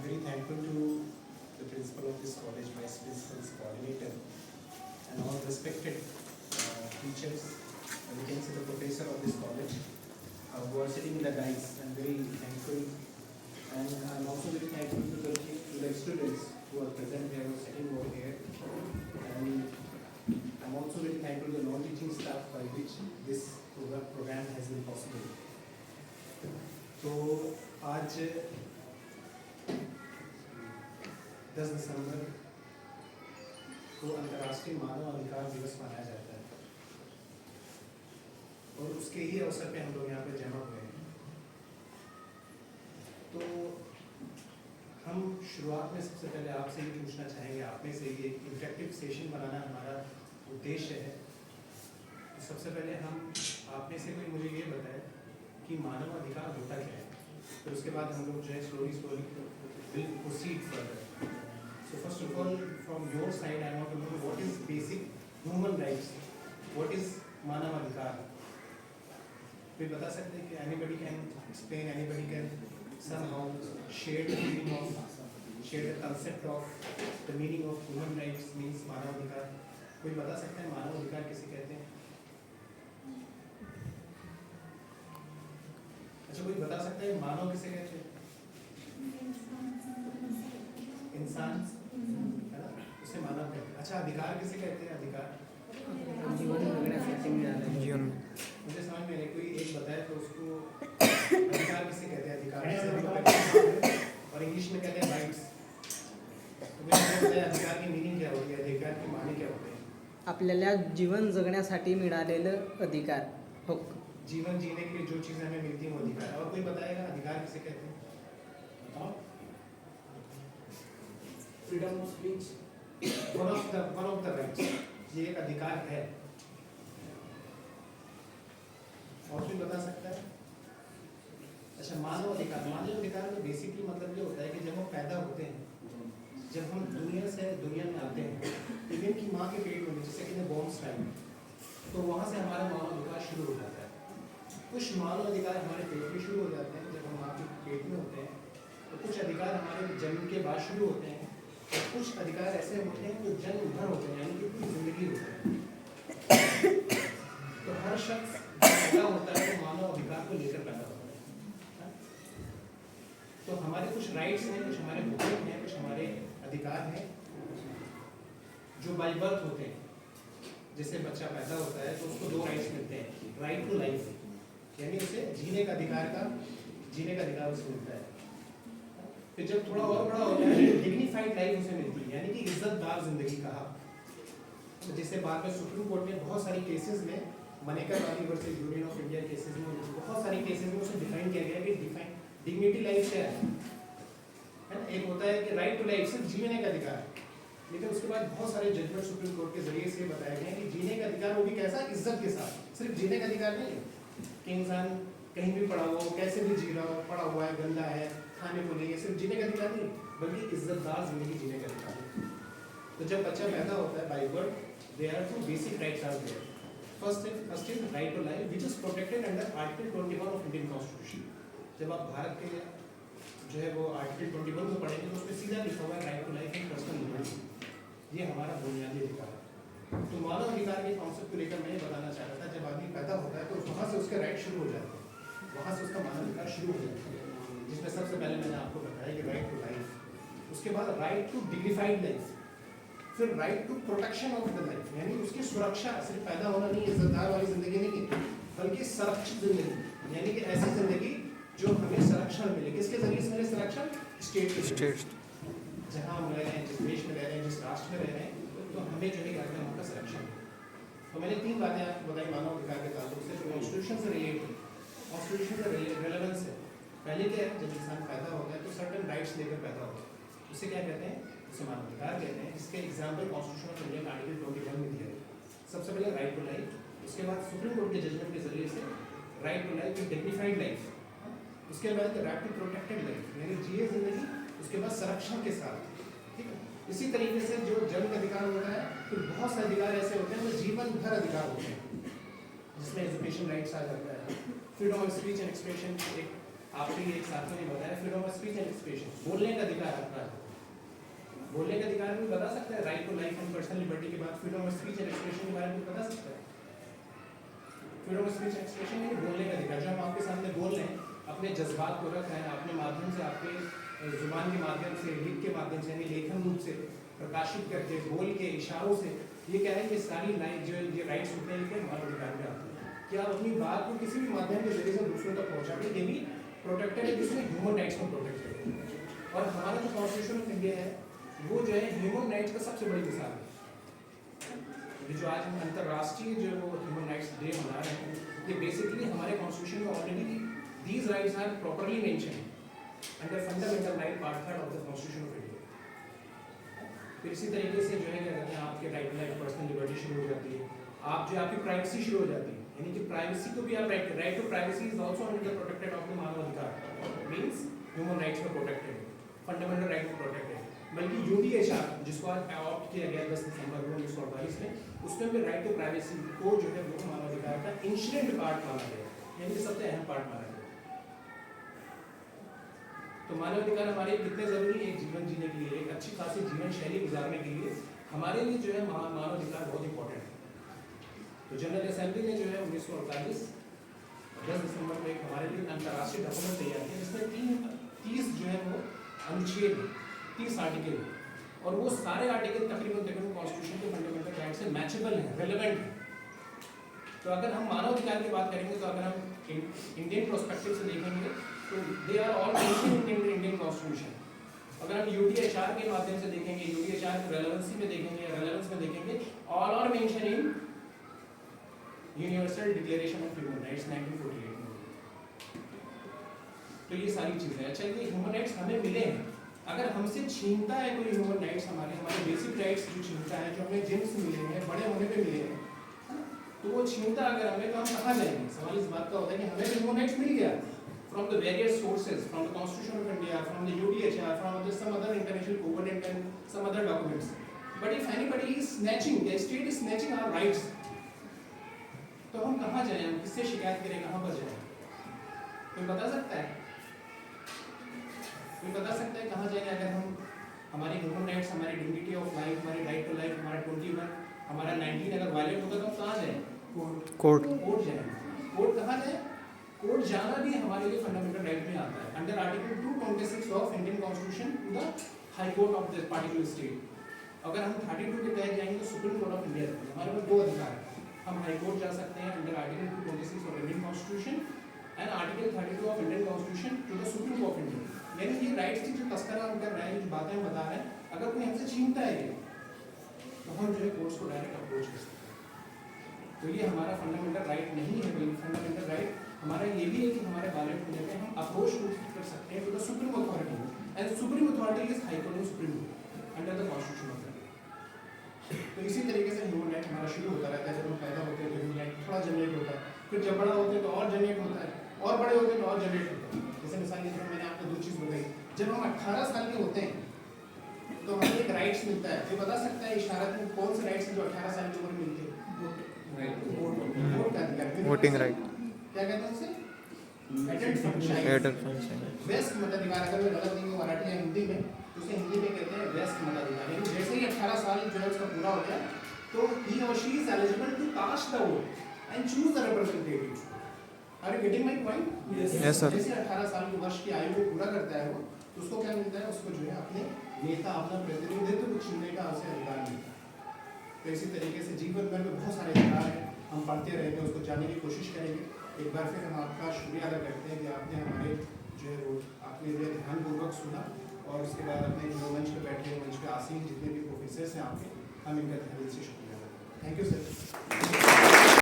very thankful to the principal of this college, vice principal's coordinator, and all respected teachers, and you can see the professor of this college who are sitting in the dais. I'm very thankful, and I'm also very thankful to the students who are present here, who are sitting over here, and I'm also very thankful to the non-teaching staff by which this program has been possible. तो आज 10 दिसंबर को अंतर्राष्ट्रीय मानव अधिकार दिवस मनाया जाता है और उसके ही अवसर पे हम लोग यहाँ पे जमा हुए हैं। तो हम शुरुआत में सबसे पहले आपसे ये पूछना चाहेंगे, आप में से ये इंटरेक्टिव सेशन बनाना हमारा उद्देश्य है। तो सबसे पहले हम आप में से कोई मुझे ये बताए कि मानव अधिकार होता क्या है, फिर उसके बाद हम लोग जो है slowly will proceed further. So first of all from your side I want to know what is basic human rights, what is मानव अधिकार। कोई बता सकते हैं कि anybody can explain, anybody can somehow share the meaning of, share the concept of the meaning of human rights means मानव अधिकार। कोई बता सकता है मानव अधिकार किसे कहते हैं? अच्छा, कोई बता सकता है मानव किसे कहते हैं? इंसान है ना, उसे मानव कहते हैं। अच्छा, अधिकार किसे कहते हैं? अधिकार जीवन मुझे समझ में नहीं, कोई एक बताए तो उसको अधिकार किसे कहते हैं? अधिकार और इंग्लिश में कहते हैं राइट्स। तो मुझे बताया अधिकार की मीनिंग क्या होती है, अधिकार की माने क्या होते हैं? आपल्याला जीवन जगण्यासाठी मिळालेलं अधिकार, हक्क। जीवन जीने के लिए जो चीजें हमें मिलती हैं वो अधिकार है। और कोई बताएगा अधिकार किसे कहते हैं? बताओ। Freedom of speech, one of the rights, ये एक अधिकार है। और कोई बता सकता है? अच्छा, मानव अधिकार तो बेसिकली मतलब ये होता है कि जब हम पैदा होते हैं, जब हम दुनिया में आते हैं, इवन की माँ के पेट में, जिसे कहते हैं बॉर्न टाइम, तो वहाँ से हमारा मानव अधिकार शुरू हो जाता है। कुछ मानव अधिकार हमारे पेट में शुरू हो जाते हैं जब हम माँ के पेट में होते हैं, तो कुछ अधिकार हमारे जन्म के बाद शुरू होते हैं, और कुछ अधिकार ऐसे होते हैं जो जन्म भर होते हैं, यानी कि पूरी जिंदगी होते हैं। तो हर शख्स पैदा होता है तो मानव अधिकार को लेकर पैदा होता है। तो हमारे कुछ राइट्स हैं, कुछ हमारे हकूक हैं, कुछ हमारे अधिकार हैं जो बाय बर्थ होते हैं। जैसे बच्चा पैदा होता है तो उसको 2 राइट्स मिलते हैं, राइट टू लाइफ, यानी उसे जीने का अधिकार उसे मिलता है। फिर जब थोड़ा और बड़ा होता है तो डिग्निफाइड लाइफ उसे मिलती है, यानी कि इज्जतदार जिंदगी कहा। जिससे बाद में सुप्रीम कोर्ट ने बहुत सारी केसेस में, मनेकर वाली versus union of India cases में, बहुत सारी केसेस में उसे डिफाइन किया गया कि डिग्निटी लाइफ क्या है ना। एक होता है कि राइट टू लाइफ सिर्फ जीने का अधिकार, लेकिन उसके बाद बहुत सारे जजमेंट सुप्रीम कोर्ट के जरिए से बताए गए कि जीने का अधिकार वो भी कैसा, इज्जत के साथ। सिर्फ जीने का अधिकार नहीं है कि इंसान कहीं भी पड़ा हो, कैसे भी जी रहा हो, पड़ा हुआ है, गंदा है, खाने को नहीं है, सिर्फ जीने का अधिकार नहीं, बल्कि इज्जतदार जिंदगी जीने का अधिकार है। तो जब बच्चा पैदा होता है by birth, there are 2 basic rights are there. First is right to life which is protected under article 21 of Indian constitution. जब आप भारत के जो है वो आर्टिकल 21 को पढ़ेंगे तो उसमें सीधा लिखा हुआ है right to life and personal liberty. ये हमारा बुनियादी अधिकार है। तो मानव अधिकार के कॉन्सेप्ट को लेकर मैं ये बताना चाह रहा था, जब आदमी पैदा होता है तो वहाँ से उसके राइट शुरू हो जाते हैं, वहाँ से उसका मानव अधिकार शुरू हो जाता है, जिसमें सबसे पहले मैंने आपको बताया कि राइट टू लाइफ, उसके बाद राइट टू डिग्निफाइड लाइफ, फिर right to protection of the life, यानी उसकी सुरक्षा। सिर्फ पैदा होना नहीं, इज्जतदार वाली जिंदगी नहीं है, बल्कि संरक्षित जिंदगी, यानी कि ऐसी जिंदगी जो हमें संरक्षण मिले। किसके जरिए से मिले संरक्षण? स्टेट के जरिए। जहाँ हम रह रहे हैं, जिस देश में रह रहे हैं, जिस राष्ट्र में रह रहे हैं, तो हमें जो है राज्य का संरक्षण। तो मैंने 3 बातें आपको बताई मानव अधिकार के ताल्लुक से, जो कॉन्स्टिट्यूशन से रिलेटेड, कॉन्स्टिट्यूशन का रेलेवेंस है। पहले क्या है, जब इंसान पैदा होता है तो सर्टेन राइट्स लेकर पैदा होता है, उसे क्या कहते हैं? उसे मानव अधिकार कहते हैं। इसके example constitution of India article 21 में दिया है। सबसे पहले राइट टू लाइफ, उसके बाद सुप्रीम कोर्ट के जजमेंट के जरिए से right to life, dignified life, उसके बाद राइट टू प्रोटेक्टेड लाइफ, यानी जिए जिंदगी, उसके बाद संरक्षण के साथ। ठीक है, इसी तरीके से जो जन्म का अधिकार होता है, फिर बहुत से अधिकार ऐसे होते हैं जो जीवन भर अधिकार होते हैं, जिसमें एजुकेशन राइट्स आ जाता है, freedom of speech and expression एक आपके एक साथियों ने बताया freedom of speech and expression, बोलने का अधिकार आपका है। बोलने का अधिकार भी बता सकता है, right to life and personal liberty के बाद freedom of speech and expression के बारे में बता सकता है। Freedom of speech and expression यानी बोलने का अधिकार, जो हम आपके सामने बोल रहे हैं, अपने जज्बात को रख रहे हैं, अपने माध्यम से, आपके जुबान के माध्यम से, लिख के माध्यम से, यानी लेखन रूप से प्रकाशित करके, बोल के, इशारों से, ये क्या है, ये सारी लाइफ जो ये राइट्स होते हैं, ये हमारे अधिकार में आते हैं कि आप अपनी बात को किसी भी माध्यम के जरिए से दूसरों तक पहुँचा के, ये भी प्रोटेक्टेड है, जिसमें ह्यूमन राइट्स को प्रोटेक्टेड है। और हमारा जो कॉन्स्टिट्यूशन ऑफ इंडिया है वो जो है ह्यूमन राइट्स का सबसे बड़ी मिसाल है। ये जो आज हम अंतर्राष्ट्रीय जो वो ह्यूमन राइट्स डे मना रहे हैं, ये बेसिकली हमारे कॉन्स्टिट्यूशन में already these rights are properly mention under fundamental right part 3 of the constitution of India. फिर इसी तरीके से जो है क्या कहते हैं, आपके right to life personal liberty शुरू हो जाती है, आप जो आपकी प्राइवेसी शुरू हो जाती है, यानी कि प्राइवेसी को भी आप right to privacy is also under protected of the मानव अधिकार, मींस ह्यूमन राइट्स में प्रोटेक्टेड, फंडामेंटल राइट में प्रोटेक्टेड। बल्कि यूडीएचआर जिसको आज अडॉप्ट किया गया 10 दिसंबर 1948 में, उसमें भी राइट टू प्राइवेसी को जो है वो मानव अधिकार का इंसिडेंट पार्ट माना गया, यानी सबसे अहम पार्ट माना गया। तो मानव अधिकार हमारे कितने जरूरी है एक जीवन जीने के लिए, एक अच्छी खासी जीवन शैली गुजारने के लिए हमारे लिए जो है मानव अधिकार बहुत इंपॉर्टेंट है। तो जनरल असेंबली ने जो है 1948 10 दिसंबर को एक हमारे लिए अंतर्राष्ट्रीय डॉक्यूमेंट तैयार किया, जिसमें 30 जो है वो अनुच्छेद, 30 आर्टिकल, और वो सारे आर्टिकल तकरीबन कॉन्स्टिट्यूशन के फंडामेंटल राइट से मैचेबल हैं, रेलेवेंट हैं। तो अगर हम मानव अधिकार की बात करेंगे, तो अगर हम इंडियन प्रोस्पेक्टिव से देखेंगे तो they are all mentioned in Indian constitution. अगर हम यूडीएचआर के माध्यम से देखेंगे, यूडीएचआर की रेलेवेंसी में देखेंगे, रेलेवेंस में देखेंगे, all are mentioned in universal declaration of human rights 1948 में। तो ये सारी चीजें, अच्छा ये ह्यूमन राइट्स हमें मिले हैं, अगर हमसे छीनता है कोई ह्यूमन राइट्स, हमारे बेसिक राइट्स जो छीनता है, जो हमें जिन से मिले हैं, बड़े होने पे मिले हैं, तो वो छीनता अगर हमें, तो हम कहाँ जाएंगे? सवाल इस बात का होता है कि हमें ह्यूमन राइट्स मिल गया from the various sources, from the Constitution of India, from the UDHR, from some other international covenant and some other documents. But if anybody is snatching, the state is snatching our rights, तो हम कहाँ जाएं? हम किससे शिकायत करें? कहाँ पर जाएं? कोई बता सकता है? कोई बता सकता है कहाँ जाएंगे अगर हम हमारी ह्यूमन राइट्स, हमारी डिग्निटी ऑफ लाइफ, हमारी राइट टू लाइफ, हमारा 21, हमारा 19 अगर वायलेट होगा तो हम कहाँ जाएं? कोर्ट जाएं। कोर्ट कहाँ जाएं? कोर्ट जाना भी हमारे लिए फंडामेंटल राइट में आता है, under article 226 of Indian constitution to the high court of the particular state. अगर हम 32 के तहत जाएंगे तो सुप्रीम कोर्ट ऑफ इंडिया, हमारे पास दो अधिकार है, हम हाई कोर्ट जा सकते हैं under article 226 of Indian constitution and article 32 of Indian constitution to the supreme court of India. यानी ये राइट्स की जो तस्करा हम कर रहे हैं, जो बातें हम बता रहे हैं, अगर कोई हमसे छीनता है तो हम जो है कोर्ट्स को डायरेक्ट अप्रोच कर सकते हैं। तो ये हमारा फंडामेंटल राइट नहीं है, बल्कि फंडामेंटल राइट हमारा ये भी है कि हमारे वायलेट होने पे हम अप्रोच कर सकते हैं to the supreme authority, and supreme authority is high court of supreme under the constitution of India. तो इसी तरीके से ह्यूमन राइट हमारा शुरू होता रहता है। जब हम पैदा होते हैं तो ह्यूमन राइट थोड़ा जनरेट होता है, फिर जब बड़ा होते हैं तो और जनरेट होता है, और बड़े होते हैं तो और जनरेट होता है। जैसे मिसाल के तौर पर मैंने आपको दो चीज़ बताई, जब हम 18 साल के होते हैं तो हमें एक राइट्स मिलता है। ये बता सकता है इशारत में कौन से राइट्स जो 18 साल की उम्र में मिलते हैं? वोट का अधिकार, वोटिंग राइट, क्या कहते हैं उसे? एडल्ट फंक्शन, वेस्ट मताधिकार। अगर मैं गलत नहीं हूँ मराठी या हिंदी में, तो उसे हिंदी में कहते हैं वेस्ट मताधिकार। यानी जैसे ही 18 साल जो है उसका पूरा हो गया तो ही और she is eligible to cast the vote and choose the representative. Are you getting my point? Yes sir. जैसे 18 साल की वर्ष की आयु को पूरा करता है वो, तो उसको क्या मिलता है? उसको जो है अपने नेता, अपना प्रतिनिधित्व को चुनने का उसे अधिकार मिलता है। तो इसी तरीके से जीवन भर में बहुत सारे अधिकार हैं, हम पढ़ते रहते हैं, उसको जानने की कोशिश करेंगे। एक बार फिर हम आपका शुक्रिया अदा करते हैं कि आपने हमारे जो है वो आपके लिए ध्यानपूर्वक सुना, और उसके बाद अपने जो मंच पे बैठे हैं, मंच पे आसीन जितने भी प्रोफेसर्स हैं आपके, हम इनका दिल से शुक्रिया अदा करते हैं। Thank you sir.